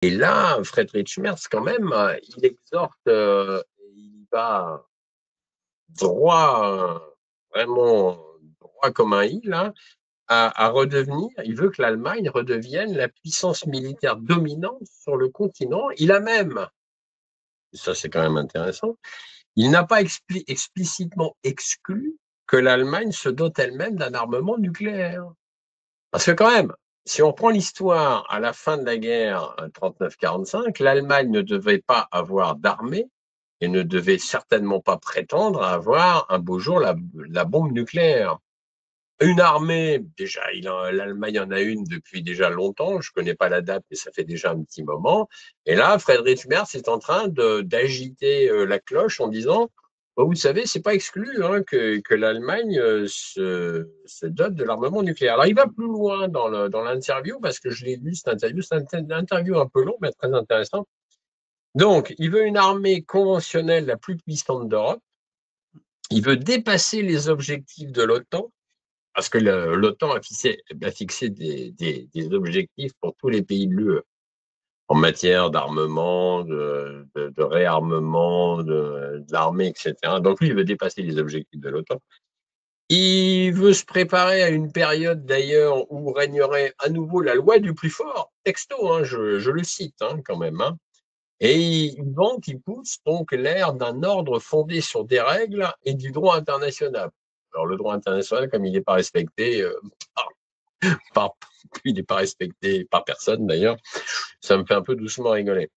Et là, Friedrich Merz, quand même, il exhorte, il va droit, vraiment droit comme un i, là, à redevenir, il veut que l'Allemagne redevienne la puissance militaire dominante sur le continent. Il a même, ça c'est quand même intéressant, il n'a pas explicitement exclu que l'Allemagne se dote elle-même d'un armement nucléaire. Parce que quand même, si on prend l'histoire à la fin de la guerre 39-45, l'Allemagne ne devait pas avoir d'armée et ne devait certainement pas prétendre à avoir un beau jour la bombe nucléaire. Une armée, déjà, l'Allemagne en a une depuis déjà longtemps, je ne connais pas la date, mais ça fait déjà un petit moment. Et là, Friedrich Merz est en train d'agiter la cloche en disant, oh, vous savez, c'est pas exclu hein, que l'Allemagne se dote de l'armement nucléaire. Alors, il va plus loin dans l'interview, parce que je l'ai lu, cette interview, c'est une interview un peu long, mais très intéressant. Donc, il veut une armée conventionnelle la plus puissante d'Europe, il veut dépasser les objectifs de l'OTAN, parce que l'OTAN a fixé des objectifs pour tous les pays de l'UE en matière d'armement, de réarmement, de l'armée, etc. Donc lui, il veut dépasser les objectifs de l'OTAN. Il veut se préparer à une période d'ailleurs où régnerait à nouveau la loi du plus fort, texto, hein, je le cite hein, quand même. Hein. Et il vante, il pousse donc l'ère d'un ordre fondé sur des règles et du droit international. Alors le droit international, comme il n'est pas respecté, par, il n'est pas respecté par personne d'ailleurs. Ça me fait un peu doucement rigoler.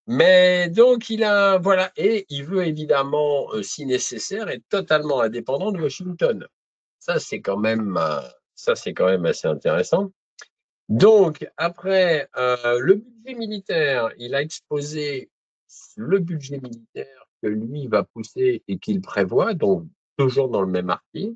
Mais donc voilà, et il veut évidemment, si nécessaire, être totalement indépendant de Washington. Ça c'est quand même, assez intéressant. Donc après le budget militaire, il a exposé le budget militaire que lui va pousser et qu'il prévoit, donc toujours dans le même article.